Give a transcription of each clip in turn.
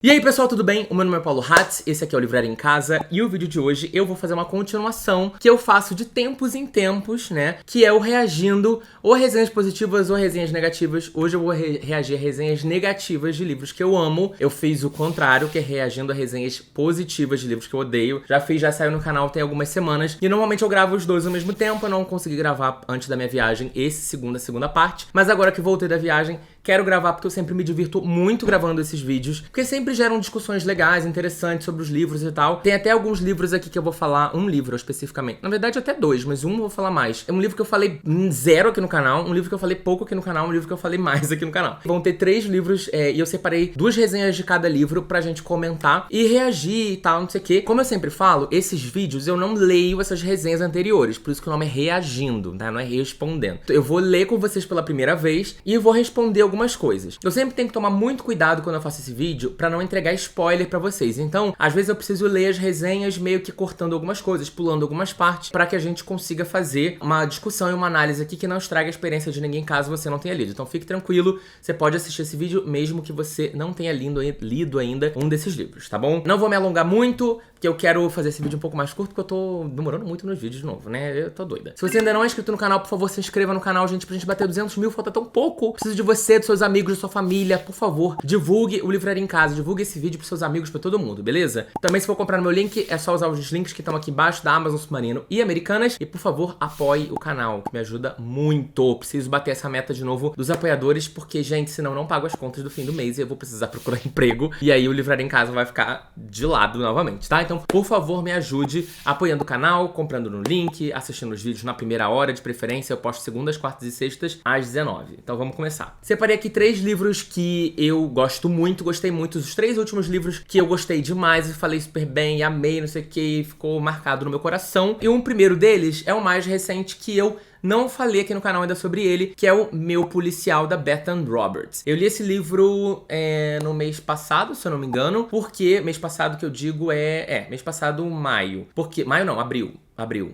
E aí pessoal, tudo bem? O meu nome é Paulo Hatz, esse aqui é o Livraria em Casa e o vídeo de hoje eu vou fazer uma continuação que eu faço de tempos em tempos, né? Que é o reagindo ou a resenhas positivas ou resenhas negativas. Hoje eu vou reagir a resenhas negativas de livros que eu amo. Eu fiz o contrário, que é reagindo a resenhas positivas de livros que eu odeio. Já saiu no canal tem algumas semanas e normalmente eu gravo os dois ao mesmo tempo. Eu não consegui gravar antes da minha viagem a segunda parte, mas agora que voltei da viagem, quero gravar porque eu sempre me divirto muito gravando esses vídeos, porque sempre geram discussões legais, interessantes sobre os livros e tal. Tem até alguns livros aqui que eu vou falar, um livro especificamente. Na verdade até dois, mas um eu vou falar mais. É um livro que eu falei zero aqui no canal, um livro que eu falei pouco aqui no canal, um livro que eu falei mais aqui no canal. Vão ter 3 livros e eu separei 2 resenhas de cada livro pra gente comentar e reagir e tal, não sei o que. Como eu sempre falo, esses vídeos eu não leio essas resenhas anteriores, por isso que o nome é reagindo, tá? Não é respondendo. Eu vou ler com vocês pela primeira vez e vou responder algumas coisas. Eu sempre tenho que tomar muito cuidado quando eu faço esse vídeo pra não entregar spoiler pra vocês. Então, às vezes eu preciso ler as resenhas meio que cortando algumas coisas, pulando algumas partes, pra que a gente consiga fazer uma discussão e uma análise aqui que não estrague a experiência de ninguém caso você não tenha lido. Então fique tranquilo, você pode assistir esse vídeo mesmo que você não tenha lido ainda um desses livros, tá bom? Não vou me alongar muito, porque eu quero fazer esse vídeo um pouco mais curto, porque eu tô demorando muito nos vídeos de novo, né? Eu tô doida. Se você ainda não é inscrito no canal, por favor, se inscreva no canal, gente, pra gente bater 200 mil, falta tão pouco. Preciso de você, dos seus amigos, da sua família, por favor, divulgue o Livraria em Casa, divulgue esse vídeo pros seus amigos, pra todo mundo, beleza? Também se for comprar no meu link, é só usar os links que estão aqui embaixo da Amazon, Submarino e Americanas. E por favor, apoie o canal, que me ajuda muito. Preciso bater essa meta de novo dos apoiadores, porque, gente, senão eu não pago as contas do fim do mês e eu vou precisar procurar emprego. E aí o Livraria em Casa vai ficar de lado novamente, tá? Então, por favor, me ajude apoiando o canal, comprando no link, assistindo os vídeos na primeira hora, de preferência. Eu posto segundas, quartas e sextas às 19. Então vamos começar. Separei aqui 3 livros que eu gosto muito, gostei muito. Os 3 últimos livros que eu gostei demais e falei super bem, amei, não sei o que, ficou marcado no meu coração. E um primeiro deles é o mais recente que eu não falei aqui no canal ainda sobre ele, que é o Meu Policial, da Bethan Roberts. Eu li esse livro no mês passado, se eu não me engano, porque mês passado que eu digo mês passado, maio. Porque, maio não, abril.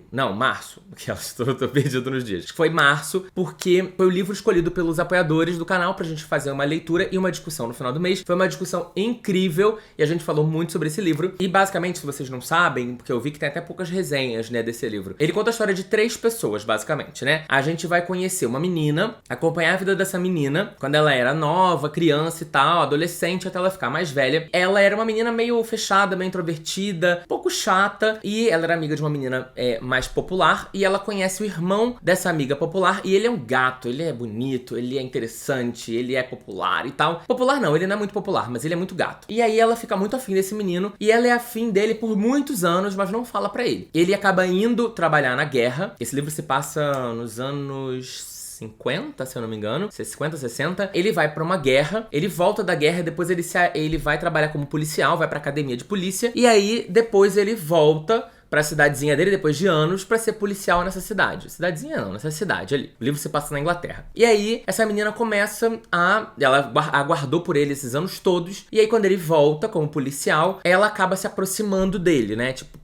Não, março, que eu tô perdido nos dias. Foi março, porque foi o livro escolhido pelos apoiadores do canal pra gente fazer uma leitura e uma discussão no final do mês. Foi uma discussão incrível e a gente falou muito sobre esse livro. E basicamente, se vocês não sabem, porque eu vi que tem até poucas resenhas, né, desse livro. Ele conta a história de 3 pessoas, basicamente, né? A gente vai conhecer uma menina, acompanhar a vida dessa menina quando ela era nova, criança e tal, adolescente, até ela ficar mais velha. Ela era uma menina meio fechada, meio introvertida, um pouco chata, e ela era amiga de uma menina mais popular, e ela conhece o irmão dessa amiga popular, e ele é um gato, ele é bonito, ele é interessante, ele é popular e tal. Popular não, ele não é muito popular, mas ele é muito gato. E aí ela fica muito afim desse menino, e ela é afim dele por muitos anos, mas não fala pra ele. Ele acaba indo trabalhar na guerra. Esse livro se passa nos anos 50, se eu não me engano, 50, 60, ele vai pra uma guerra, ele volta da guerra, depois ele vai trabalhar como policial, vai pra academia de polícia, e aí depois ele volta pra cidadezinha dele, depois de anos, pra ser policial nessa cidade. Cidadezinha não, nessa cidade ali. O livro se passa na Inglaterra. E aí, essa menina começa ela aguardou por ele esses anos todos, e aí quando ele volta como policial, ela acaba se aproximando dele, né, tipo,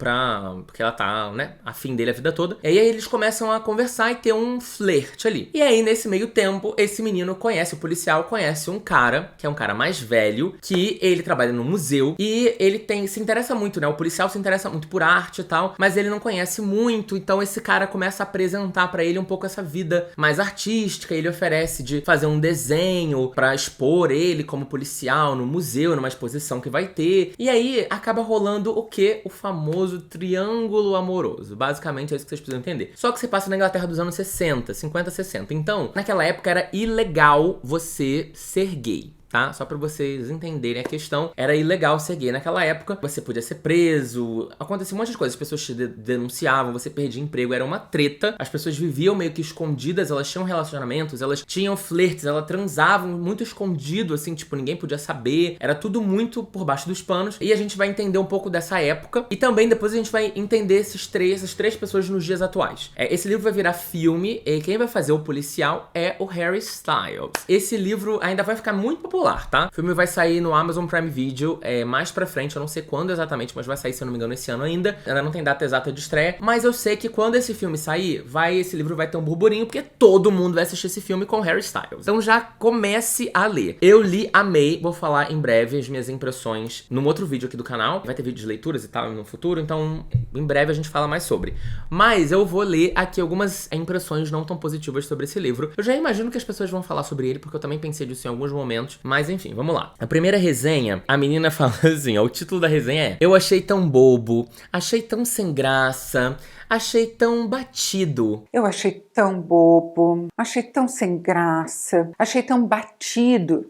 porque ela tá, né, afim dele a vida toda. E aí eles começam a conversar e ter um flerte ali. E aí, nesse meio tempo, esse menino conhece o policial, conhece um cara, que é um cara mais velho, que ele trabalha no museu, e ele se interessa muito, né, o policial se interessa muito por arte e tal, mas ele não conhece muito, então esse cara começa a apresentar pra ele um pouco essa vida mais artística. Ele oferece de fazer um desenho pra expor ele como policial no museu, numa exposição que vai ter. E aí acaba rolando o quê? O famoso triângulo amoroso. Basicamente é isso que vocês precisam entender. Só que você passa na Inglaterra dos anos 60, 50, 60. Então, naquela época era ilegal você ser gay. Tá? Só pra vocês entenderem a questão, era ilegal ser gay naquela época, você podia ser preso, acontecia um monte de coisas, as pessoas te denunciavam, você perdia emprego, era uma treta, as pessoas viviam meio que escondidas, elas tinham relacionamentos, elas tinham flertes, elas transavam muito escondido, assim, tipo, ninguém podia saber, era tudo muito por baixo dos panos, e a gente vai entender um pouco dessa época, e também depois a gente vai entender essas três pessoas nos dias atuais. Esse livro vai virar filme, e quem vai fazer o policial é o Harry Styles. Esse livro ainda vai ficar muito popular popular, tá? O filme vai sair no Amazon Prime Video mais pra frente, eu não sei quando exatamente, mas vai sair, se eu não me engano, esse ano ainda. Ainda não tem data exata de estreia, mas eu sei que quando esse filme sair, esse livro vai ter um burburinho, porque todo mundo vai assistir esse filme com Harry Styles. Então já comece a ler. Eu li, amei, vou falar em breve as minhas impressões num outro vídeo aqui do canal. Vai ter vídeo de leituras e tal no futuro, então em breve a gente fala mais sobre. Mas eu vou ler aqui algumas impressões não tão positivas sobre esse livro. Eu já imagino que as pessoas vão falar sobre ele, porque eu também pensei disso em alguns momentos, mas enfim, vamos lá. A primeira resenha, a menina fala assim, ó, o título da resenha é: eu achei tão bobo, achei tão sem graça, achei tão batido. Eu achei tão bobo, achei tão sem graça, achei tão batido.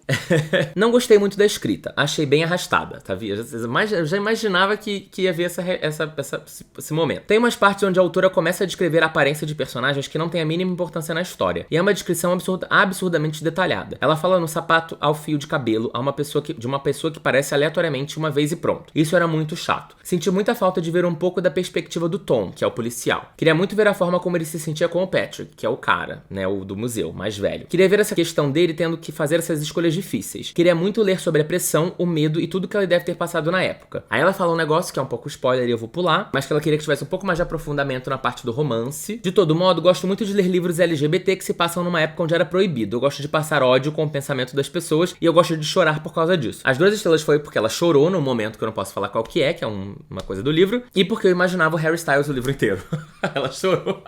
Não gostei muito da escrita, achei bem arrastada, tá vendo? Eu já imaginava que ia ver esse momento. Tem umas partes onde a autora começa a descrever a aparência de personagens que não tem a mínima importância na história, e é uma descrição absurdamente detalhada. Ela fala no sapato ao fio de cabelo de uma pessoa que parece aleatoriamente uma vez e pronto. Isso era muito chato. Senti muita falta de ver um pouco da perspectiva do Tom, que é o policial. Queria muito ver a forma como ele se sentia com o Patrick, que é o cara, né, o do museu, mais velho. Queria ver essa questão dele tendo que fazer essas escolhas difíceis. Queria muito ler sobre a pressão, o medo e tudo que ele deve ter passado na época. Aí ela fala um negócio que é um pouco spoiler e eu vou pular, mas que ela queria que tivesse um pouco mais de aprofundamento na parte do romance. De todo modo, gosto muito de ler livros LGBT que se passam numa época onde era proibido. Eu gosto de passar ódio com o pensamento das pessoas e eu gosto de chorar por causa disso. As 2 estrelas foi porque ela chorou no momento que eu não posso falar qual que é uma coisa do livro, e porque eu imaginava o Harry Styles o livro inteiro. Ela chorou.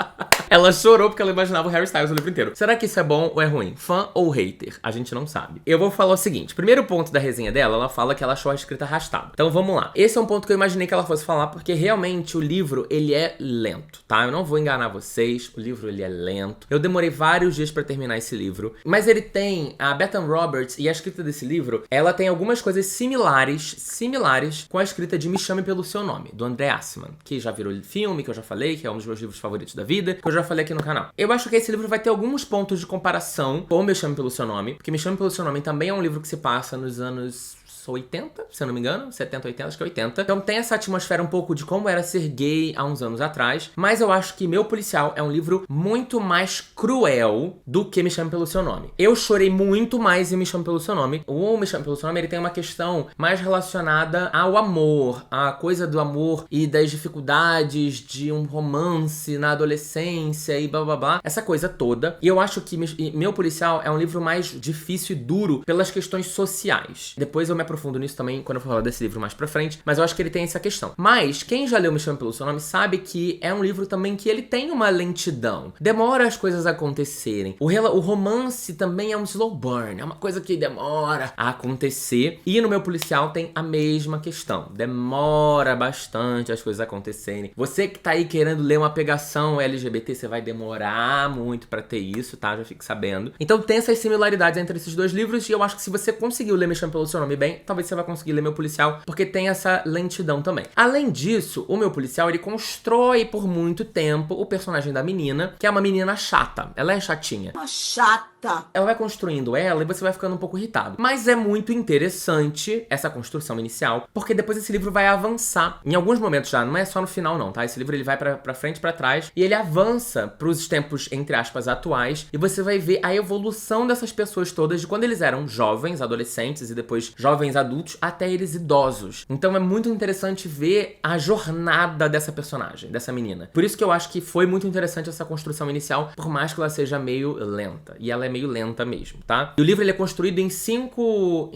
Ela chorou porque ela imaginava o Harry Styles o livro inteiro. Será que isso é bom ou é ruim? Fã ou hater? A gente não sabe. Eu vou falar o seguinte. Primeiro ponto da resenha dela, ela fala que ela achou a escrita arrastada. Então vamos lá. Esse é um ponto que eu imaginei que ela fosse falar, porque realmente o livro, ele é lento, tá? Eu não vou enganar vocês. O livro, ele é lento. Eu demorei vários dias pra terminar esse livro. Mas ele tem... A Bethan Roberts e a escrita desse livro, ela tem algumas coisas similares com a escrita de Me Chame Pelo Seu Nome, do André Assman, que já virou filme, que eu já falei, que é um dos meus livros favoritos da vida, que eu já falei aqui no canal. Eu acho que esse livro vai ter alguns pontos de comparação com Me Chame Pelo Seu Nome, porque Me Chame Pelo Seu Nome também é um livro que se passa nos anos 80, se eu não me engano, 70, 80, acho que é 80. Então tem essa atmosfera um pouco de como era ser gay há uns anos atrás, mas eu acho que Meu Policial é um livro muito mais cruel do que Me Chame Pelo Seu Nome. Eu chorei muito mais em Me Chame Pelo Seu Nome. O Me Chame Pelo Seu Nome, ele tem uma questão mais relacionada ao amor, a coisa do amor e das dificuldades de um romance na adolescência e blá blá blá, essa coisa toda. E eu acho que Meu Policial é um livro mais difícil e duro pelas questões sociais. Depois eu me aprofundo nisso também quando eu for falar desse livro mais pra frente, mas eu acho que ele tem essa questão. Mas quem já leu Me Chame Pelo Seu Nome sabe que é um livro também que ele tem uma lentidão. Demora as coisas a acontecerem. O romance também é um slow burn, é uma coisa que demora a acontecer. E no Meu Policial tem a mesma questão. Demora bastante as coisas acontecerem. Você que tá aí querendo ler uma pegação LGBT, você vai demorar muito pra ter isso, tá? Já fique sabendo. Então tem essas similaridades entre esses 2 livros e eu acho que se você conseguiu ler Me Chame Pelo Seu Nome bem, talvez você vai conseguir ler Meu Policial, porque tem essa lentidão também. Além disso, o Meu Policial, ele constrói por muito tempo o personagem da menina, que é uma menina chata. Ela é chatinha. Uma chata. Ela vai construindo ela e você vai ficando um pouco irritado. Mas é muito interessante essa construção inicial, porque depois esse livro vai avançar. Em alguns momentos já, não é só no final não, tá? Esse livro ele vai pra frente e pra trás, e ele avança pros tempos, entre aspas, atuais, e você vai ver a evolução dessas pessoas todas, de quando eles eram jovens, adolescentes, e depois jovens adultos, até eles idosos. Então é muito interessante ver a jornada dessa personagem, dessa menina. Por isso que eu acho que foi muito interessante essa construção inicial, por mais que ela seja meio lenta. E ela é meio lenta mesmo, tá? E o livro ele é construído em cinco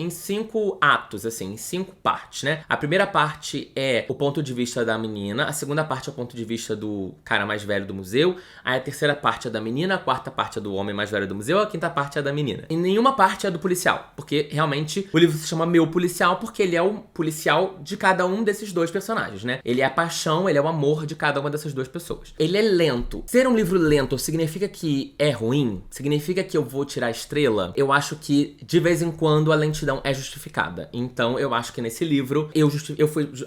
atos, assim, em 5 partes, né? A primeira parte é o ponto de vista da menina, a segunda parte é o ponto de vista do cara mais velho do museu, aí a terceira parte é da menina, a quarta parte é do homem mais velho do museu, a quinta parte é da menina. E nenhuma parte é do policial, porque realmente o livro se chama Meu Policial porque ele é o policial de cada um desses 2 personagens, né? Ele é a paixão, ele é o amor de cada uma dessas 2 pessoas. Ele é lento. Ser um livro lento significa que é ruim? Significa que eu vou tirar a estrela? Eu acho que, de vez em quando, a lentidão é justificada. Então, eu acho que nesse livro,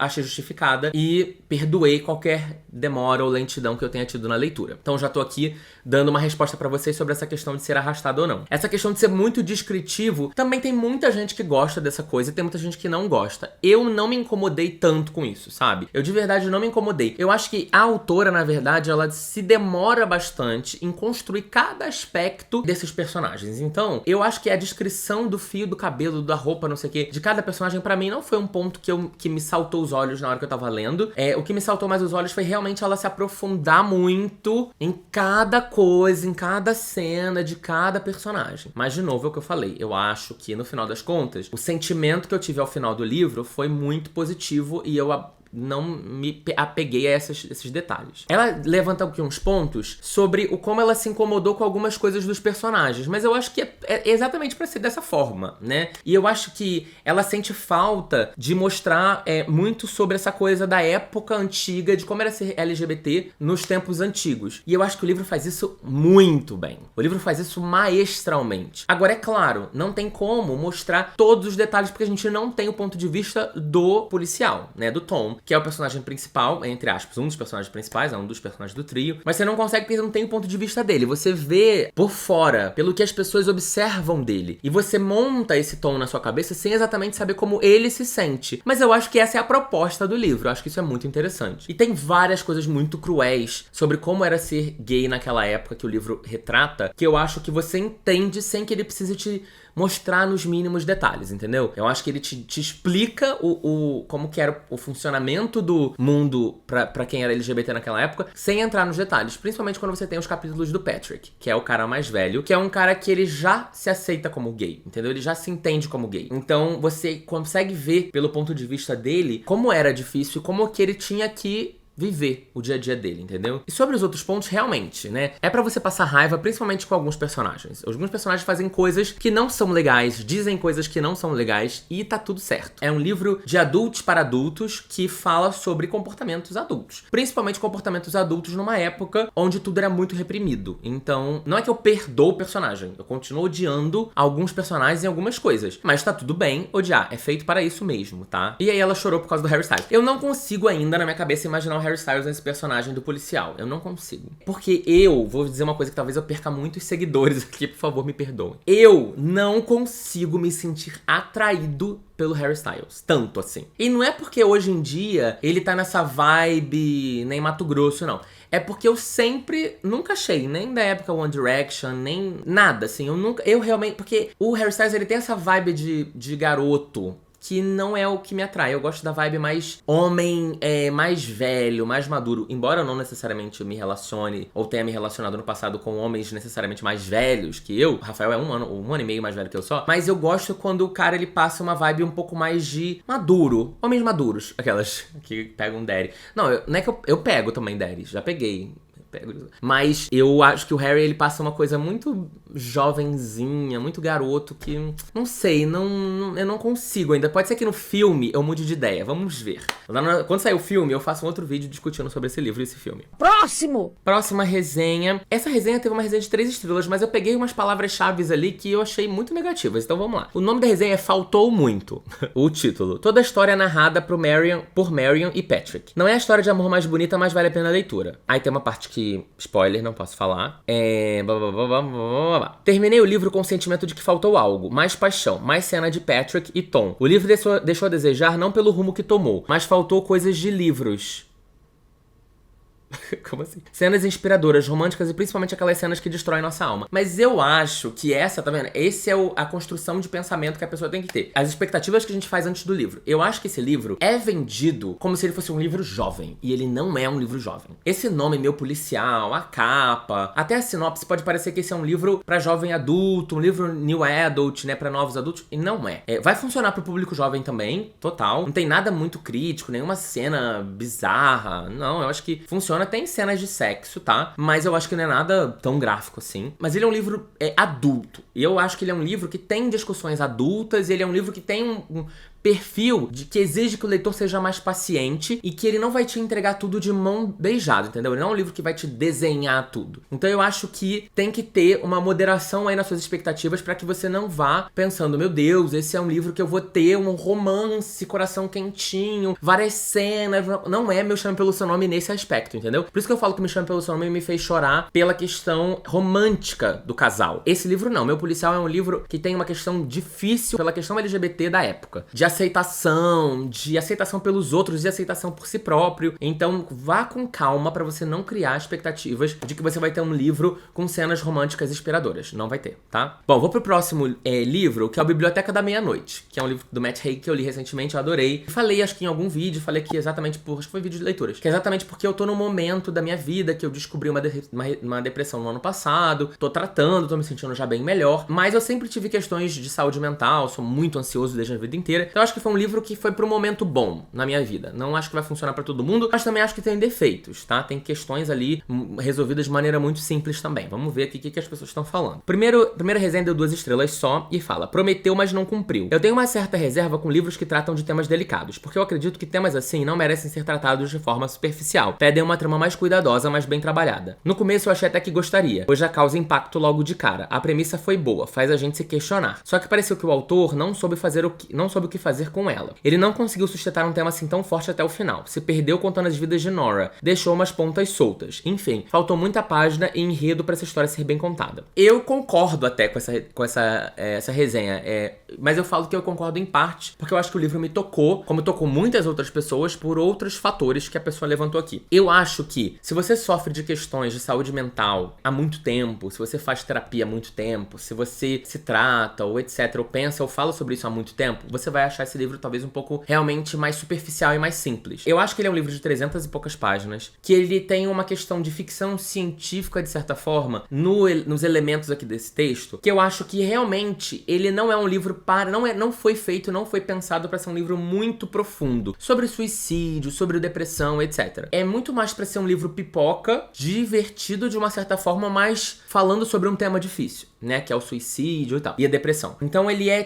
achei justificada e perdoei qualquer demora ou lentidão que eu tenha tido na leitura. Então, já tô aqui dando uma resposta pra vocês sobre essa questão de ser arrastado ou não. Essa questão de ser muito descritivo, também tem muita gente que gosta dessa coisa coisa e tem muita gente que não gosta. Eu não me incomodei tanto com isso, sabe? Eu de verdade não me incomodei. Eu acho que a autora, na verdade, ela se demora bastante em construir cada aspecto desses personagens. Então, eu acho que a descrição do fio do cabelo, da roupa, não sei o quê, de cada personagem, pra mim, não foi um ponto que me saltou os olhos na hora que eu tava lendo. O que me saltou mais os olhos foi realmente ela se aprofundar muito em cada coisa, em cada cena de cada personagem. Mas, de novo, é o que eu falei. Eu acho que, no final das contas, o sentimento que eu tive ao final do livro foi muito positivo e eu não me apeguei a esses detalhes. Ela levanta aqui uns pontos sobre como ela se incomodou com algumas coisas dos personagens, mas eu acho que é exatamente pra ser dessa forma, né? E eu acho que ela sente falta de mostrar muito sobre essa coisa da época antiga, de como era ser LGBT nos tempos antigos. E eu acho que o livro faz isso muito bem. O livro faz isso maestralmente. Agora, é claro, não tem como mostrar todos os detalhes, porque a gente não tem o ponto de vista do policial, né? Do Tom, que é o personagem principal, entre aspas, um dos personagens principais, é um dos personagens do trio, mas você não consegue porque não tem o ponto de vista dele. Você vê por fora, pelo que as pessoas observam dele, e você monta esse Tom na sua cabeça sem exatamente saber como ele se sente. Mas eu acho que essa é a proposta do livro, eu acho que isso é muito interessante. E tem várias coisas muito cruéis sobre como era ser gay naquela época que o livro retrata, que eu acho que você entende sem que ele precise te mostrar nos mínimos detalhes, entendeu? Eu acho que ele te explica como que era o funcionamento do mundo pra quem era LGBT naquela época, sem entrar nos detalhes. Principalmente quando você tem os capítulos do Patrick, que é o cara mais velho, que é um cara que ele já se aceita como gay, entendeu? Ele já se entende como gay. Então você consegue ver, pelo ponto de vista dele, como era difícil e como que ele tinha que viver o dia a dia dele, entendeu? E sobre os outros pontos, realmente, né? É pra você passar raiva, principalmente com alguns personagens. Alguns personagens fazem coisas que não são legais, dizem coisas que não são legais e tá tudo certo. É um livro de adultos para adultos que fala sobre comportamentos adultos. Principalmente comportamentos adultos numa época onde tudo era muito reprimido. Então, não é que eu perdoo o personagem. Eu continuo odiando alguns personagens e algumas coisas. Mas tá tudo bem odiar. É feito para isso mesmo, tá? E aí ela chorou por causa do Harry Styles. Eu não consigo ainda, na minha cabeça, imaginar o Harry Styles nesse personagem do policial. Eu não consigo. Porque eu vou dizer uma coisa que talvez eu perca muitos seguidores aqui, por favor, me perdoem. Eu não consigo me sentir atraído pelo Harry Styles, tanto assim. E não é porque hoje em dia ele tá nessa vibe nem Mato Grosso, não. É porque eu nunca achei, nem da época One Direction, nem nada, assim. Eu realmente, porque o Harry Styles, ele tem essa vibe de garoto, que não é o que me atrai. Eu gosto da vibe mais homem, mais velho, mais maduro. Embora eu não necessariamente me relacione ou tenha me relacionado no passado com homens necessariamente mais velhos que eu. O Rafael é um ano e meio mais velho que eu só. Mas eu gosto quando o cara, ele passa uma vibe um pouco mais de maduro. Homens maduros. Aquelas que pegam um daddy. Não, não é que eu pego também daddy. Já peguei. Mas eu acho que o Harry, ele passa uma coisa muito jovenzinha, muito garoto, que não sei, eu não consigo ainda. Pode ser que no filme eu mude de ideia, vamos ver. Quando sair o filme, eu faço um outro vídeo discutindo sobre esse livro e esse filme. Próxima resenha. Essa resenha teve uma resenha de 3 estrelas, mas eu peguei umas palavras-chave ali que eu achei muito negativas, então vamos lá. O nome da resenha é Faltou Muito. O título: toda a história é narrada por Marion e Patrick. Não é a história de amor mais bonita, mas vale a pena a leitura. Aí tem uma parte que, spoiler, não posso falar. Terminei o livro com o sentimento de que faltou algo. Mais paixão, mais cena de Patrick e Tom. O livro deixou a desejar não pelo rumo que tomou, mas faltou coisas de livros. Como assim? Cenas inspiradoras, românticas e principalmente aquelas cenas que destroem nossa alma. Mas eu acho que essa, tá vendo? Esse é a construção de pensamento que a pessoa tem que ter. As expectativas que a gente faz antes do livro. Eu acho que esse livro é vendido como se ele fosse um livro jovem. E ele não é um livro jovem. Esse nome, Meu Policial, a capa, até a sinopse pode parecer que esse é um livro pra jovem adulto, um livro new adult, né? Pra novos adultos. E não é. Vai funcionar pro público jovem também, total. Não tem nada muito crítico, nenhuma cena bizarra. Não, eu acho que funciona. Tem cenas de sexo, tá? Mas eu acho que não é nada tão gráfico assim. Mas ele é um livro adulto. E eu acho que ele é um livro que tem discussões adultas. E ele é um livro que tem perfil de que exige que o leitor seja mais paciente e que ele não vai te entregar tudo de mão beijada, entendeu? Ele não é um livro que vai te desenhar tudo. Então eu acho que tem que ter uma moderação aí nas suas expectativas pra que você não vá pensando, meu Deus, esse é um livro que eu vou ter um romance, coração quentinho, várias cenas. Não é Me Chame Pelo Seu Nome nesse aspecto, entendeu? Por isso que eu falo que Me Chame Pelo Seu Nome me fez chorar pela questão romântica do casal. Esse livro não. Meu Policial é um livro que tem uma questão difícil pela questão LGBT da época. De aceitação pelos outros, de aceitação por si próprio. Então vá com calma pra você não criar expectativas de que você vai ter um livro com cenas românticas inspiradoras. Não vai ter, tá? Bom, vou pro próximo livro, que é o Biblioteca da Meia-Noite, que é um livro do Matt Haig que eu li recentemente, eu adorei. Falei, acho que em algum vídeo, falei que exatamente acho que foi vídeo de leituras, que é exatamente porque eu tô num momento da minha vida que eu descobri uma depressão no ano passado, tô tratando, tô me sentindo já bem melhor, mas eu sempre tive questões de saúde mental, sou muito ansioso desde a vida inteira, então eu acho que foi um livro que foi pro momento bom na minha vida. Não acho que vai funcionar pra todo mundo, mas também acho que tem defeitos, tá? Tem questões ali resolvidas de maneira muito simples também. Vamos ver aqui o que as pessoas estão falando. Primeira resenha deu 2 estrelas só e fala: prometeu, mas não cumpriu. Eu tenho uma certa reserva com livros que tratam de temas delicados, porque eu acredito que temas assim não merecem ser tratados de forma superficial. Pedem uma trama mais cuidadosa, mas bem trabalhada. No começo eu achei até que gostaria, pois já causa impacto logo de cara. A premissa foi boa, faz a gente se questionar. Só que pareceu que o autor não soube o que fazer com ela. Ele não conseguiu sustentar um tema assim tão forte até o final. Se perdeu contando as vidas de Nora. Deixou umas pontas soltas. Enfim, faltou muita página e enredo pra essa história ser bem contada. Eu concordo até com essa resenha, mas eu falo que eu concordo em parte, porque eu acho que o livro me tocou, como tocou muitas outras pessoas, por outros fatores que a pessoa levantou aqui. Eu acho que, se você sofre de questões de saúde mental há muito tempo, se você faz terapia há muito tempo, se você se trata, ou etc, ou pensa, ou fala sobre isso há muito tempo, você vai achar esse livro talvez um pouco realmente mais superficial e mais simples. Eu acho que ele é um livro de 300 e poucas páginas, que ele tem uma questão de ficção científica, de certa forma, nos elementos aqui desse texto, que eu acho que realmente ele não é um livro não foi pensado para ser um livro muito profundo, sobre suicídio, sobre depressão, etc. É muito mais para ser um livro pipoca, divertido de uma certa forma, mas falando sobre um tema difícil, né, que é o suicídio e tal, e a depressão. Então ele é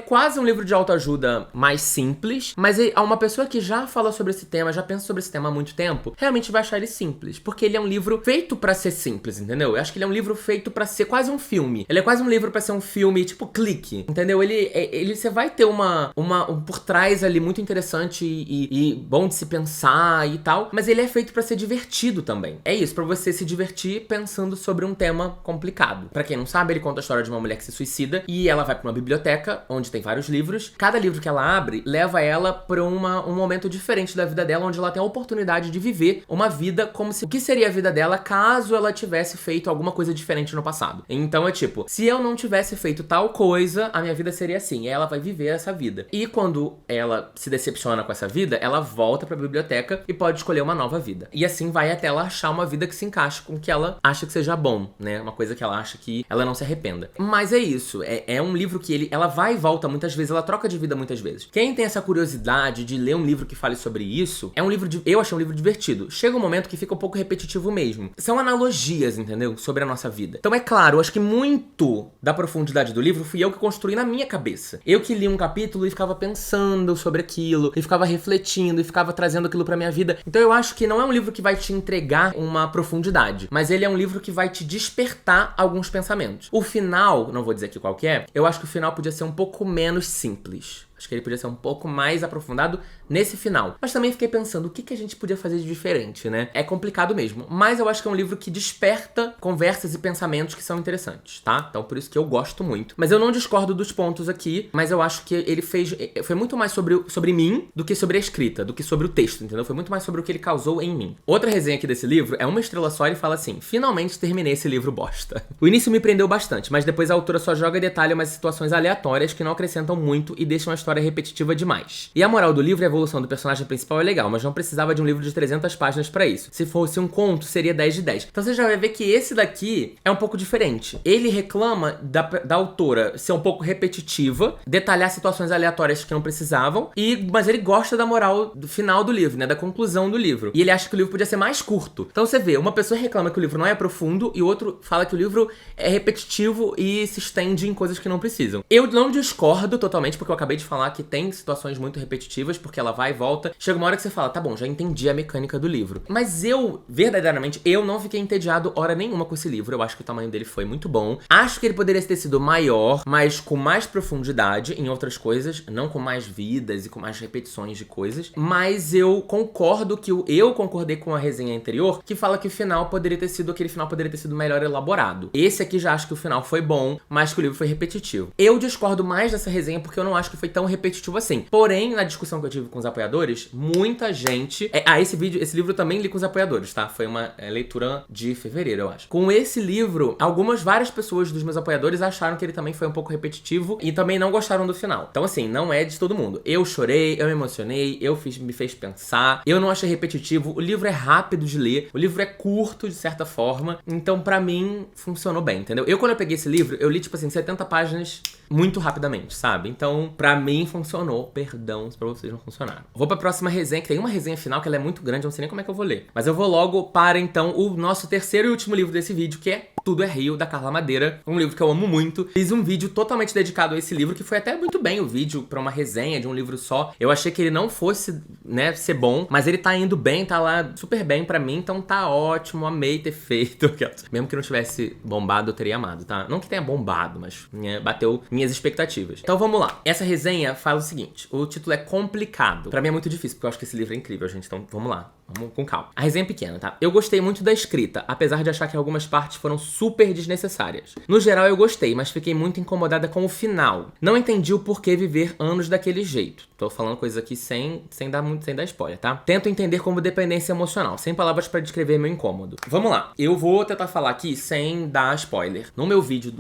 quase um livro de autoajuda mais simples, mas uma pessoa que já fala sobre esse tema, já pensa sobre esse tema há muito tempo, realmente vai achar ele simples, porque ele é um livro feito pra ser simples, entendeu? Eu acho que ele é um livro feito pra ser quase um filme. Ele é quase um livro pra ser um filme, tipo Clique, entendeu? Você vai ter um por trás ali muito interessante e bom de se pensar e tal, mas ele é feito pra ser divertido também. É isso, pra você se divertir pensando sobre um tema complicado. Pra quem não sabe, ele conta a história de uma mulher que se suicida e ela vai pra uma biblioteca onde tem vários livros. Cada livro que ela abre leva ela pra um momento diferente da vida dela, onde ela tem a oportunidade de viver uma vida como se... O que seria a vida dela caso ela tivesse feito alguma coisa diferente no passado? Então é tipo, se eu não tivesse feito tal coisa, a minha vida seria assim. E ela vai viver essa vida. E quando ela se decepciona com essa vida, ela volta pra biblioteca e pode escolher uma nova vida. E assim vai até ela achar uma vida que se encaixe com o que ela acha que seja bom, né? Uma coisa que ela acha que ela não se arrependa. Mas é isso. É um livro que ela vai e volta muitas vezes, ela troca de vida muitas vezes. Quem tem essa curiosidade de ler um livro que fale sobre isso, eu achei um livro divertido. Chega um momento que fica um pouco repetitivo mesmo. São analogias, entendeu? Sobre a nossa vida. Então é claro, eu acho que muito da profundidade do livro fui eu que construí na minha cabeça. Eu que li um capítulo e ficava pensando sobre aquilo, e ficava refletindo, e ficava trazendo aquilo pra minha vida. Então eu acho que não é um livro que vai te entregar uma profundidade, mas ele é um livro que vai te despertar alguns pensamentos. O final, não vou dizer aqui qual que é, eu acho que o final podia ser um pouco menos simples. Acho que ele podia ser um pouco mais aprofundado nesse final. Mas também fiquei pensando, o que a gente podia fazer de diferente, né? É complicado mesmo. Mas eu acho que é um livro que desperta conversas e pensamentos que são interessantes, tá? Então por isso que eu gosto muito. Mas eu não discordo dos pontos aqui, mas eu acho que ele foi muito mais sobre mim do que sobre a escrita, do que sobre o texto, entendeu? Foi muito mais sobre o que ele causou em mim. Outra resenha aqui desse livro é 1 estrela só e fala assim: finalmente terminei esse livro bosta. O início me prendeu bastante, mas depois a autora só joga e detalha umas situações aleatórias que não acrescentam muito e deixam a história repetitiva demais. E a moral do livro é evolução do personagem principal é legal, mas não precisava de um livro de 300 páginas pra isso. Se fosse um conto, seria 10 de 10. Então você já vai ver que esse daqui é um pouco diferente. Ele reclama da autora ser um pouco repetitiva, detalhar situações aleatórias que não precisavam, mas ele gosta da moral do final do livro, né, da conclusão do livro. E ele acha que o livro podia ser mais curto. Então você vê, uma pessoa reclama que o livro não é profundo e o outro fala que o livro é repetitivo e se estende em coisas que não precisam. Eu não discordo totalmente, porque eu acabei de falar que tem situações muito repetitivas, porque ela vai e volta. Chega uma hora que você fala, tá bom, já entendi a mecânica do livro. Mas verdadeiramente, eu não fiquei entediado hora nenhuma com esse livro. Eu acho que o tamanho dele foi muito bom. Acho que ele poderia ter sido maior, mas com mais profundidade em outras coisas, não com mais vidas e com mais repetições de coisas. Mas eu concordo que eu concordei com a resenha anterior, que fala que aquele final poderia ter sido melhor elaborado. Esse aqui já acho que o final foi bom, mas que o livro foi repetitivo. Eu discordo mais dessa resenha porque eu não acho que foi tão repetitivo assim. Porém, na discussão que eu tive com os apoiadores, muita gente... esse livro eu também li com os apoiadores, tá? Foi uma leitura de fevereiro, eu acho. Com esse livro, várias pessoas dos meus apoiadores acharam que ele também foi um pouco repetitivo e também não gostaram do final. Então, assim, não é de todo mundo. Eu chorei, eu me emocionei, me fez pensar. Eu não achei repetitivo. O livro é rápido de ler. O livro é curto, de certa forma. Então, pra mim, funcionou bem, entendeu? Quando eu peguei esse livro, eu li, tipo assim, 70 páginas muito rapidamente, sabe? Então, pra mim, funcionou. Perdão se pra vocês não funcionaram. Vou pra próxima resenha, que tem uma resenha final que ela é muito grande, eu não sei nem como é que eu vou ler. Mas eu vou logo para, então, o nosso terceiro e último livro desse vídeo, que é Tudo é Rio, da Carla Madeira. Um livro que eu amo muito. Fiz um vídeo totalmente dedicado a esse livro, que foi até muito bem o vídeo pra uma resenha de um livro só. Eu achei que ele não fosse, né, ser bom, mas ele tá indo bem, tá lá super bem pra mim, então tá ótimo, amei ter feito. Mesmo que não tivesse bombado, eu teria amado, tá? Não que tenha bombado, mas bateu minhas expectativas. Então vamos lá. Essa resenha fala o seguinte, o título é complicado. Pra mim é muito difícil, porque eu acho que esse livro é incrível, gente, então vamos lá. Vamos com calma. A resenha é pequena, tá? Eu gostei muito da escrita, apesar de achar que algumas partes foram super desnecessárias. No geral eu gostei, mas fiquei muito incomodada com o final. Não entendi o porquê viver anos daquele jeito. Tô falando coisas aqui sem dar spoiler, tá? Tento entender como dependência emocional, sem palavras pra descrever meu incômodo. Vamos lá. Eu vou tentar falar aqui sem dar spoiler. No meu vídeo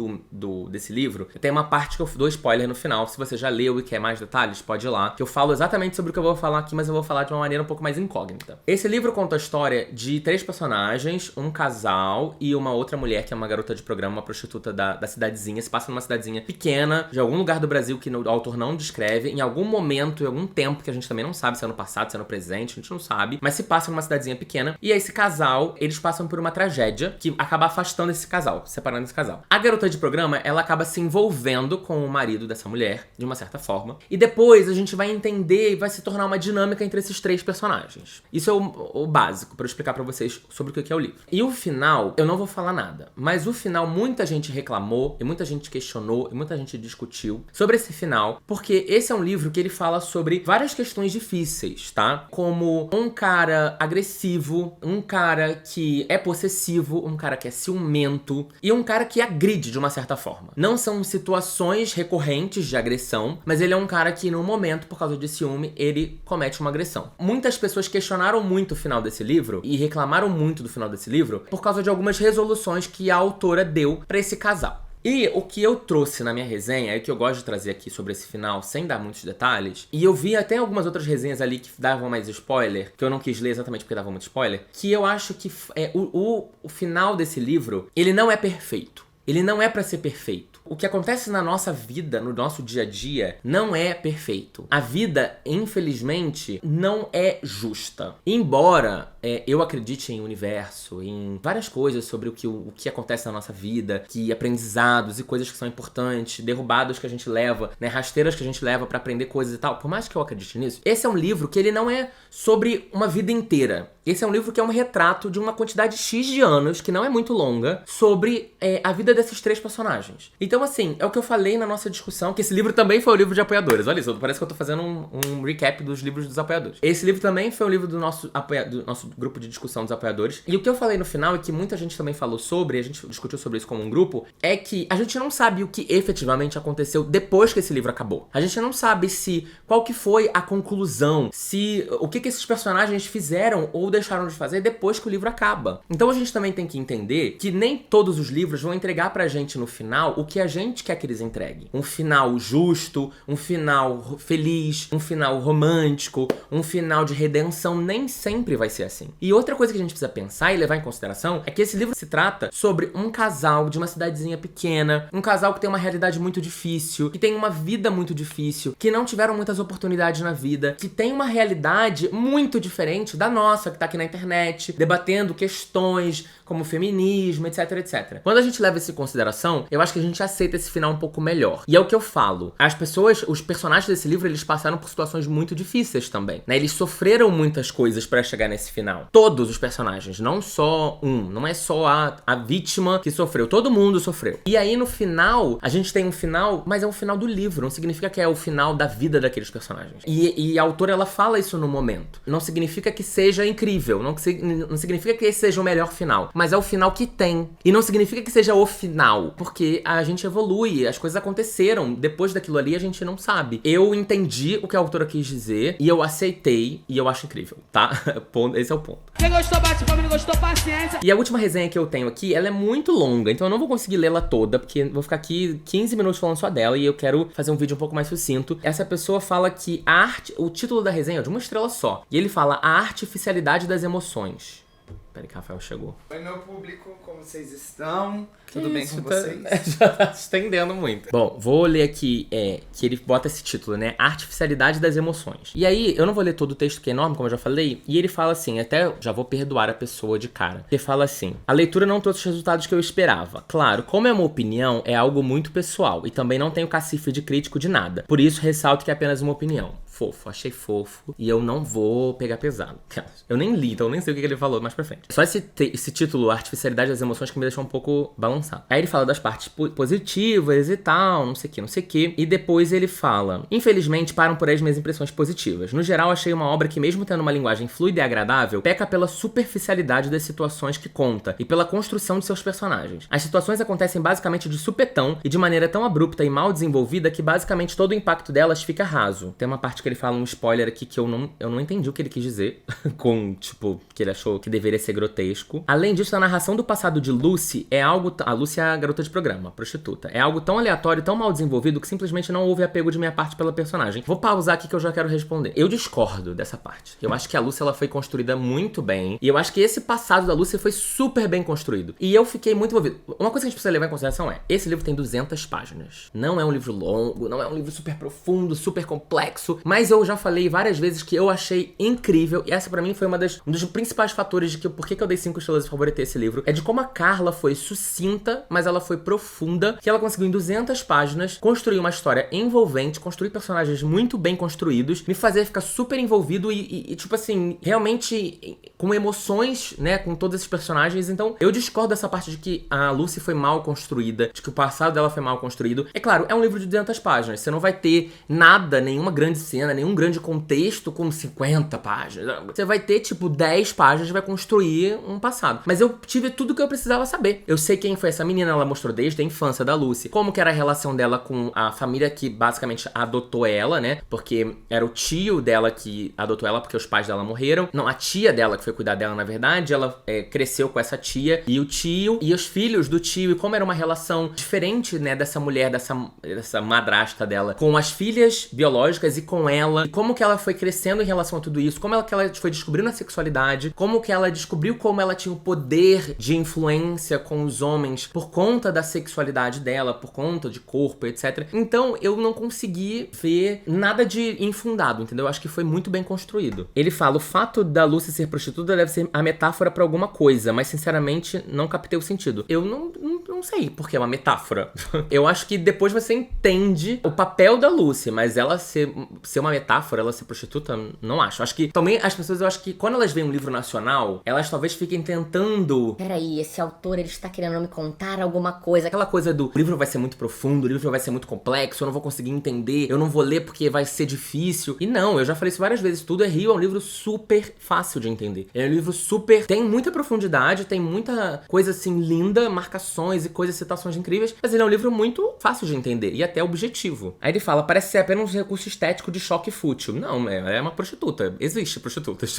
desse livro, tem uma parte que eu dou spoiler no final. Se você já leu e quer mais detalhes, pode ir lá. Que eu falo exatamente sobre o que eu vou falar aqui, mas eu vou falar de uma maneira um pouco mais incógnita. Esse livro conta a história de 3 personagens, um casal e uma outra mulher, que é uma garota de programa, uma prostituta da cidadezinha. Se passa numa cidadezinha pequena, de algum lugar do Brasil que o autor não descreve, em algum momento, em algum tempo, que a gente também não sabe se é no passado, se é no presente, a gente não sabe, mas se passa numa cidadezinha pequena. E esse casal, eles passam por uma tragédia que acaba afastando esse casal, separando esse casal. A garota de programa, ela acaba se envolvendo com o marido dessa mulher, de uma certa forma, e depois a gente vai entender e vai se tornar uma dinâmica entre esses 3 personagens. Isso é o básico pra eu explicar pra vocês sobre o que é o livro. E o final, eu não vou falar nada, mas o final muita gente reclamou, e muita gente questionou, e muita gente discutiu sobre esse final, porque esse é um livro que ele fala sobre várias questões difíceis, tá? Como um cara agressivo, um cara que é possessivo, um cara que é ciumento e um cara que agride de uma certa forma. Não são situações recorrentes de agressão, mas ele é um cara que no momento, por causa de ciúme, ele comete uma agressão. Muitas pessoas questionaram muito o final desse livro e reclamaram muito do final desse livro por causa de algumas resoluções que a autora deu pra esse casal. E o que eu trouxe na minha resenha, e que eu gosto de trazer aqui sobre esse final, sem dar muitos detalhes, e eu vi até algumas outras resenhas ali que davam mais spoiler, que eu não quis ler exatamente porque davam muito spoiler, que eu acho que o final desse livro, ele não é perfeito. Ele não é pra ser perfeito. O que acontece na nossa vida, no nosso dia a dia, não é perfeito. A vida, infelizmente, não é justa. Embora eu acredite em universo, em várias coisas sobre o que acontece na nossa vida, que aprendizados e coisas que são importantes, derrubadas que a gente leva, né, rasteiras que a gente leva pra aprender coisas e tal, por mais que eu acredite nisso, esse é um livro que ele não é sobre uma vida inteira. Esse é um livro que é um retrato de uma quantidade X de anos, que não é muito longa, sobre a vida desses 3 personagens. Então, assim, é o que eu falei na nossa discussão, que esse livro também foi o livro de apoiadores. Olha isso, parece que eu tô fazendo um recap dos livros dos apoiadores. Esse livro também foi um livro do nosso grupo de discussão dos apoiadores. E o que eu falei no final, e que muita gente também falou sobre, a gente discutiu sobre isso como um grupo, é que a gente não sabe o que efetivamente aconteceu depois que esse livro acabou. A gente não sabe qual que foi a conclusão, o que esses personagens fizeram ou deixaram de fazer depois que o livro acaba. Então a gente também tem que entender que nem todos os livros vão entregar pra gente no final o que a gente quer que eles entreguem. Um final justo, um final feliz, um final romântico, um final de redenção, nem sempre vai ser assim. E outra coisa que a gente precisa pensar e levar em consideração é que esse livro se trata sobre um casal de uma cidadezinha pequena, um casal que tem uma realidade muito difícil, que tem uma vida muito difícil, que não tiveram muitas oportunidades na vida, que tem uma realidade muito diferente da nossa, que tá aqui na internet, debatendo questões como feminismo, etc, etc. Quando a gente leva isso em consideração, eu acho que a gente aceita esse final um pouco melhor. E é o que eu falo. As pessoas, os personagens desse livro, eles passaram por situações muito difíceis também, né? Eles sofreram muitas coisas pra chegar nesse final. Todos os personagens, não só um. Não é só a vítima que sofreu. Todo mundo sofreu. E aí, no final, a gente tem um final, mas é um final do livro. Não significa que é o final da vida daqueles personagens. E a autora, ela fala isso no momento. Não significa que seja incrível. Não significa que esse seja o melhor final. Mas é o final que tem. E não significa que seja o final, porque a gente evolui, as coisas aconteceram. Depois daquilo ali, a gente não sabe. Eu entendi o que a autora quis dizer, e eu aceitei, e eu acho incrível, tá? Esse é o ponto. Quem gostou, bate palma, não gostou, paciência. E a última resenha que eu tenho aqui, ela é muito longa, então eu não vou conseguir lê-la toda, porque vou ficar aqui 15 minutos falando só dela, e eu quero fazer um vídeo um pouco mais sucinto. Essa pessoa fala que a arte... O título da resenha é de uma estrela só, e ele fala a artificialidade das emoções. Peraí que o Rafael chegou. Oi, meu público, como vocês estão? Tudo Que bem isso, com vocês? Já tá se estendendo muito. Bom, vou ler aqui, que ele bota esse título, né? Artificialidade das emoções. E aí, eu não vou ler todo o texto, que é enorme, como eu já falei, e ele fala assim, até já vou perdoar a pessoa de cara. Ele fala assim, a leitura não trouxe os resultados que eu esperava. Claro, como é uma opinião, é algo muito pessoal, e também não tenho cacife de crítico de nada. Por isso, ressalto que é apenas uma opinião. Fofo, achei fofo, e eu não vou pegar pesado. Eu nem li, então eu nem sei o que ele falou mais pra frente. Só esse título, Artificialidade das Emoções, que me deixou um pouco balançado. Aí ele fala das partes positivas e tal, não sei o que. E depois ele fala, infelizmente param por aí as minhas impressões positivas. No geral, achei uma obra que, mesmo tendo uma linguagem fluida e agradável, peca pela superficialidade das situações que conta e pela construção de seus personagens. As situações acontecem basicamente de supetão e de maneira tão abrupta e mal desenvolvida que basicamente todo o impacto delas fica raso. Tem uma parte que ele fala um spoiler aqui que eu não entendi o que ele quis dizer, com, tipo, que ele achou que deveria ser grotesco. Além disso, a narração do passado de Lucy é algo... A Lucy é a garota de programa, a prostituta. É algo tão aleatório, tão mal desenvolvido, que simplesmente não houve apego de minha parte pela personagem. Vou pausar aqui que eu já quero responder. Eu discordo dessa parte. Eu acho que a Lucy, ela foi construída muito bem. E eu acho que esse passado da Lucy foi super bem construído. E eu fiquei muito envolvido. Uma coisa que a gente precisa levar em consideração é, esse livro tem 200 páginas. Não é um livro longo, não é um livro super profundo, super complexo, mas eu já falei várias vezes que eu achei incrível, e essa pra mim foi um dos principais fatores de que por que eu dei 5 estrelas e favoritei esse livro, é de como a Carla foi sucinta, mas ela foi profunda, que ela conseguiu em 200 páginas construir uma história envolvente, construir personagens muito bem construídos, me fazer ficar super envolvido e tipo assim, realmente com emoções, né, com todos esses personagens. Então eu discordo dessa parte de que a Lucy foi mal construída, de que o passado dela foi mal construído. É claro, é um livro de 200 páginas, você não vai ter nada, nenhuma grande cena, nenhum grande contexto com 50 páginas. Você vai ter, tipo, 10 páginas e vai construir um passado. Mas eu tive tudo que eu precisava saber. Eu sei quem foi essa menina, ela mostrou desde a infância da Lucy, como que era a relação dela com a família que basicamente adotou ela, né? Porque era o tio dela que adotou ela, porque os pais dela morreram. Não, a tia dela que foi cuidar dela, na verdade, ela cresceu com essa tia e o tio e os filhos do tio, e como era uma relação diferente, né, dessa mulher, dessa madrasta dela com as filhas biológicas e com ela, e como que ela foi crescendo em relação a tudo isso, como que ela foi descobrindo a sexualidade, como que ela descobriu como ela tinha o poder de influência com os homens por conta da sexualidade dela, por conta de corpo, etc. Então eu não consegui ver nada de infundado, entendeu? Eu acho que foi muito bem construído. Ele fala, o fato da Lucy ser prostituta deve ser a metáfora pra alguma coisa, mas sinceramente não captei o sentido. Eu não sei porque é uma metáfora. Eu acho que depois você entende o papel da Lucy, mas ela ser uma metáfora, ela ser prostituta, não acho. Acho que também as pessoas, eu acho que quando elas veem um livro nacional, elas talvez fiquem tentando... Peraí, esse autor, ele está querendo me contar alguma coisa. Aquela coisa do livro vai ser muito profundo, o livro vai ser muito complexo, eu não vou conseguir entender, eu não vou ler porque vai ser difícil. E não, eu já falei isso várias vezes, Tudo é Rio é um livro super fácil de entender. É um livro super... tem muita profundidade, tem muita coisa assim linda, marcações e coisas, citações incríveis, mas ele é um livro muito fácil de entender e até objetivo. Aí ele fala, parece ser apenas um recurso estético de choque fútil. Não, é uma prostituta. Existe prostitutas.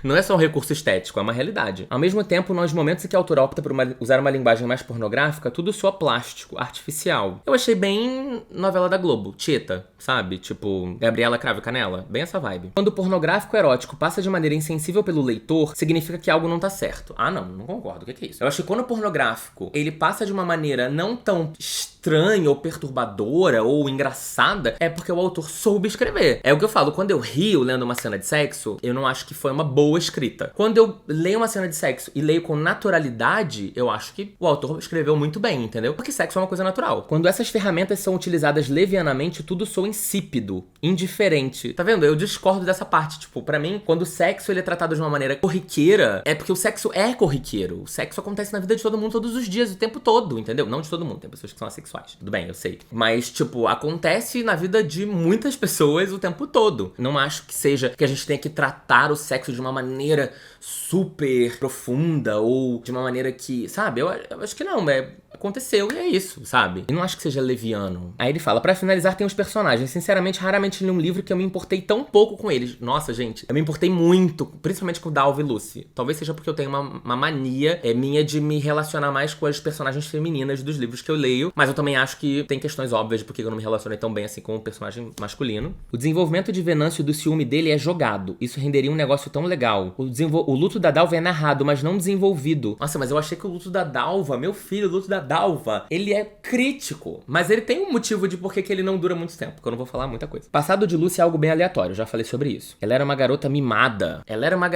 Não é só um recurso estético, é uma realidade. Ao mesmo tempo, nos momentos em que a autora opta por usar uma linguagem mais pornográfica, tudo soa plástico, artificial. Eu achei bem novela da Globo, Tieta, sabe? Tipo, Gabriela Cravo e Canela. Bem essa vibe. Quando o pornográfico erótico passa de maneira insensível pelo leitor, significa que algo não tá certo. Ah, não concordo. O que é isso? Eu acho que quando o pornográfico, ele passa de uma maneira não tão estranha ou perturbadora ou engraçada, é porque o autor soube escrever. É o que eu falo, quando eu rio lendo uma cena de sexo, eu não acho que foi uma boa escrita. Quando eu leio uma cena de sexo e leio com naturalidade, eu acho que o autor escreveu muito bem, entendeu? Porque sexo é uma coisa natural. Quando essas ferramentas são utilizadas levianamente, tudo soa insípido, indiferente. Tá vendo? Eu discordo dessa parte. Tipo, pra mim, quando o sexo ele é tratado de uma maneira corriqueira, é porque o sexo é corriqueiro. O sexo acontece na vida de todo mundo todos os dias, o tempo todo, entendeu? Não de todo mundo, tem pessoas que são assexuais. Tudo bem, eu sei. Mas, tipo, acontece na vida de muitas pessoas o tempo todo. Não acho que seja que a gente tenha que tratar o sexo de uma maneira super profunda ou de uma maneira que, sabe? Eu acho que não, aconteceu e é isso, sabe? E não acho que seja leviano. Aí ele fala, pra finalizar tem os personagens. Sinceramente, raramente li um livro que eu me importei tão pouco com eles. Nossa, gente, eu me importei muito, principalmente com Dalva e Lucy. Talvez seja porque eu tenho uma mania minha de me relacionar mais com as personagens femininas dos livros que eu leio, mas eu também acho que tem questões óbvias de porque eu não me relacionei tão bem assim com o personagem masculino. O desenvolvimento de Venâncio e do ciúme dele é jogado. Isso renderia um negócio tão legal. O luto da Dalva é narrado, mas não desenvolvido. Nossa, mas eu achei que o luto da Dalva, meu filho, o luto da Dalva, ele é crítico. Mas ele tem um motivo de por que ele não dura muito tempo, que eu não vou falar muita coisa. Passado de Lucy é algo bem aleatório, eu já falei sobre isso. Ela era uma garota mimada. Ela era uma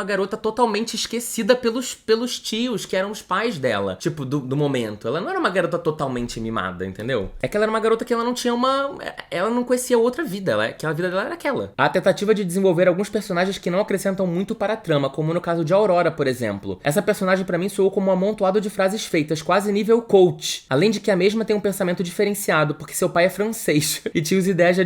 garota totalmente esquecida pelos tios, que eram os pais dela. Tipo, do momento. Ela não era uma garota totalmente mimada, entendeu? É que ela era uma garota que ela não tinha ela não conhecia outra vida. Aquela vida dela era aquela. A tentativa de desenvolver alguns personagens que não acrescentam muito para a trama, como no caso de Aurora, por exemplo. Essa personagem pra mim soou como um amontoado de frases feitas, quase nível coach. Além de que a mesma tem um pensamento diferenciado, porque seu pai é francês e tinha as ideias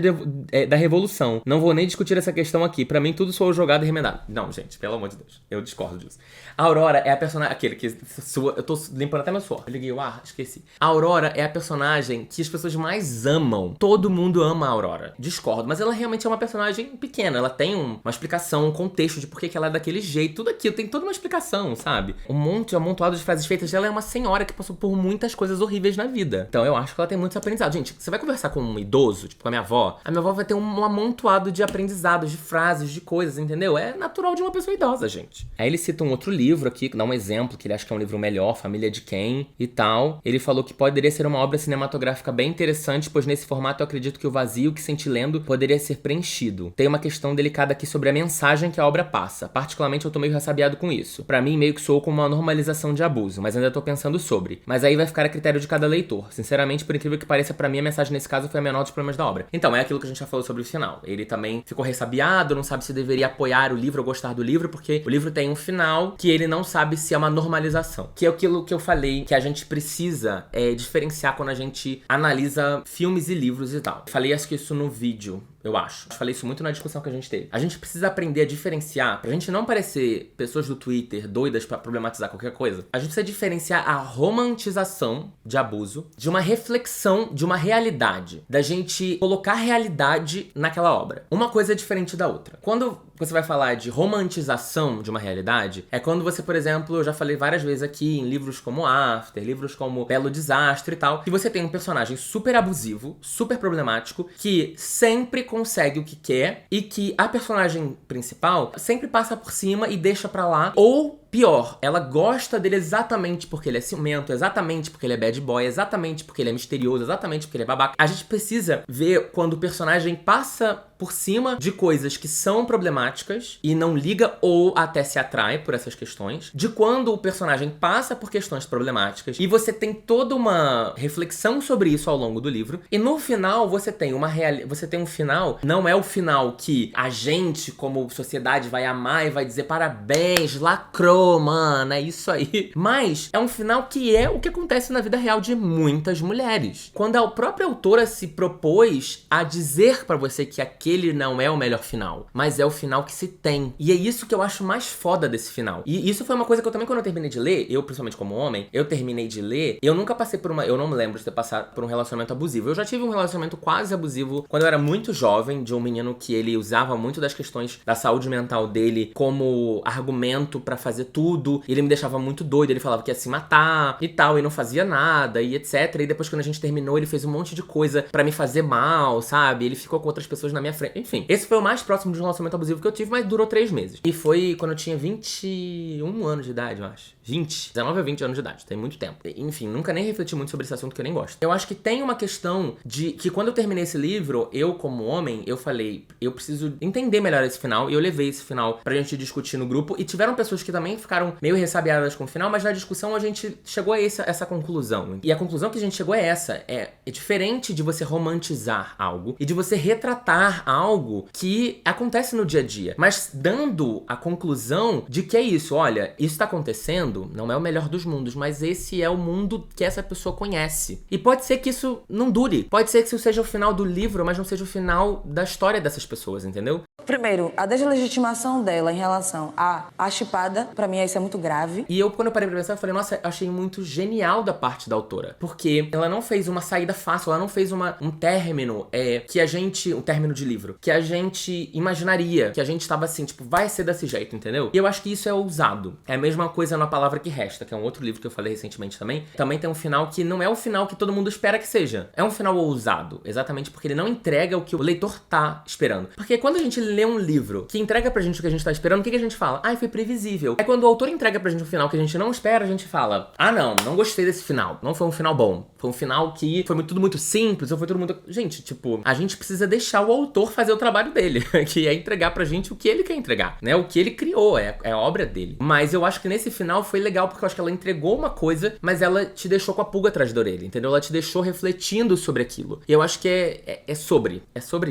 da revolução. Não vou nem discutir essa questão aqui. Pra mim, tudo soou jogado e remendado. Não, gente, pelo amor de Deus. Eu discordo disso. A Aurora é a personagem... Aquele que sua... Eu tô limpando até meu suor. Eu liguei o ar, esqueci. A Aurora é a personagem que as pessoas mais amam. Todo mundo ama a Aurora. Discordo, mas ela realmente é uma personagem pequena. Ela tem uma explicação, um contexto de por que ela é daquele jeito. Tudo aquilo tem toda uma explicação, sabe? Um amontoado de frases feitas. Ela é uma senhora que passou por muitas coisas horríveis na vida. Então eu acho que ela tem muitos aprendizados. Gente, você vai conversar com um idoso, tipo com a minha avó vai ter um amontoado de aprendizados, de frases, de coisas, entendeu? É natural de uma pessoa idosa, gente. Aí ele cita um outro livro aqui, que dá um exemplo, que ele acha que é um livro melhor, Família de Quem e tal. Ele falou que poderia ser uma obra cinematográfica bem interessante, pois nesse formato eu acredito que o vazio que senti lendo poderia ser preenchido. Tem uma questão delicada aqui sobre a mensagem que a obra passa. Particularmente eu tô meio ressabiado com isso. Pra mim meio que soou como uma normalização de abuso, mas ainda tô pensando sobre. Mas aí vai ficar a critério de cada leitor. Sinceramente, por incrível que pareça, pra mim a mensagem nesse caso foi a menor dos problemas da obra. Então, é aquilo que a gente já falou sobre o final. Ele também ficou ressabiado, não sabe se deveria apoiar o livro ou gostar do livro, porque o livro tem um final que ele não sabe se é uma normalização. Que é aquilo que eu falei, que a gente precisa diferenciar quando a gente analisa filmes e livros e tal. Falei acho que isso no vídeo, eu acho. Falei isso muito na discussão que a gente teve. A gente precisa aprender a diferenciar, pra gente não parecer pessoas do Twitter doidas pra problematizar qualquer coisa. A gente precisa diferenciar a romantização de abuso de uma reflexão de uma realidade. Da gente colocar realidade naquela obra. Uma coisa é diferente da outra. Quando você vai falar de romantização de uma realidade, é quando você, por exemplo, eu já falei várias vezes aqui em livros como After, livros como Belo Desastre e tal, que você tem um personagem super abusivo, super problemático, que sempre consegue o que quer e que a personagem principal sempre passa por cima e deixa pra lá, ou pior, ela gosta dele exatamente porque ele é ciumento, exatamente porque ele é bad boy, exatamente porque ele é misterioso, exatamente porque ele é babaca. A gente precisa ver quando o personagem passa por cima de coisas que são problemáticas e não liga ou até se atrai por essas questões, de quando o personagem passa por questões problemáticas e você tem toda uma reflexão sobre isso ao longo do livro, e no final você tem um final, não é o final que a gente como sociedade vai amar e vai dizer parabéns, lacrou, superou, mano, é isso aí. Mas é um final que é o que acontece na vida real de muitas mulheres. Quando a própria autora se propôs a dizer pra você que aquele não é o melhor final, mas é o final que se tem. E é isso que eu acho mais foda desse final. E isso foi uma coisa que eu também, quando eu terminei de ler, eu, principalmente como homem, eu terminei de ler, eu nunca passei por eu não me lembro de ter passado por um relacionamento abusivo. Eu já tive um relacionamento quase abusivo quando eu era muito jovem, de um menino que ele usava muito das questões da saúde mental dele como argumento pra fazer tudo. Ele me deixava muito doido, ele falava que ia se matar e tal, e não fazia nada, e etc. E depois, quando a gente terminou, ele fez um monte de coisa pra me fazer mal, sabe? Ele ficou com outras pessoas na minha frente. Enfim, esse foi o mais próximo de um relacionamento abusivo que eu tive, mas durou 3 meses. E foi quando eu tinha 21 anos de idade, eu acho. 19 a 20 anos de idade, tem muito tempo. Enfim, nunca nem refleti muito sobre esse assunto que eu nem gosto. Eu acho que tem uma questão de que quando eu terminei esse livro, eu como homem, eu falei, eu preciso entender melhor esse final, e eu levei esse final pra gente discutir no grupo, e tiveram pessoas que também ficaram meio ressabiadas com o final, mas na discussão a gente chegou a essa conclusão. E a conclusão que a gente chegou é essa, é diferente de você romantizar algo e de você retratar algo que acontece no dia a dia, mas dando a conclusão de que é isso, olha, isso tá acontecendo, não é o melhor dos mundos, mas esse é o mundo que essa pessoa conhece. E pode ser que isso não dure. Pode ser que isso seja o final do livro, mas não seja o final da história dessas pessoas, entendeu? Primeiro, a deslegitimação dela em relação à chipada, pra mim isso é muito grave. E eu, quando eu parei pra pensar, eu falei, nossa, achei muito genial da parte da autora. Porque ela não fez uma saída fácil, ela não fez um término que a gente... Um término de livro. Que a gente imaginaria, que a gente tava assim, tipo, vai ser desse jeito, entendeu? E eu acho que isso é ousado. É a mesma coisa na Palavra que Resta, que é um outro livro que eu falei recentemente também. Também tem um final que não é o final que todo mundo espera que seja. É um final ousado, exatamente porque ele não entrega o que o leitor tá esperando. Porque quando a gente lê um livro que entrega pra gente o que a gente tá esperando, o que a gente fala? Ai, foi previsível. É quando o autor entrega pra gente um final que a gente não espera, a gente fala, ah não gostei desse final. Não foi um final bom. Foi um final que foi tudo muito simples, ou foi tudo muito... Gente, tipo, a gente precisa deixar o autor fazer o trabalho dele, que é entregar pra gente o que ele quer entregar, né? O que ele criou, é a obra dele. Mas eu acho que nesse final foi legal, porque eu acho que ela entregou uma coisa, mas ela te deixou com a pulga atrás da orelha, entendeu? Ela te deixou refletindo sobre aquilo. E eu acho que é sobre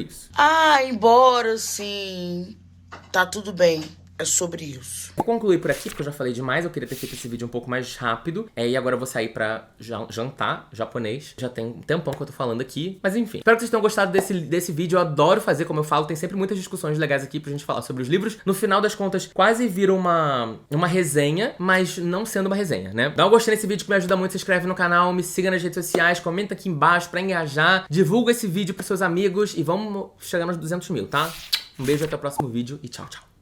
isso. Ah, embora sim, tá tudo bem. É sobre isso. Vou concluir por aqui, porque eu já falei demais. Eu queria ter feito esse vídeo um pouco mais rápido. E agora eu vou sair pra jantar japonês. Já tem um tempão que eu tô falando aqui. Mas enfim. Espero que vocês tenham gostado desse vídeo. Eu adoro fazer, como eu falo. Tem sempre muitas discussões legais aqui pra gente falar sobre os livros. No final das contas, quase vira uma resenha, mas não sendo uma resenha, né? Dá um gostei nesse vídeo que me ajuda muito. Se inscreve no canal, me siga nas redes sociais, comenta aqui embaixo pra engajar. Divulga esse vídeo pros seus amigos e vamos chegar nos 200 mil, tá? Um beijo, até o próximo vídeo e tchau, tchau.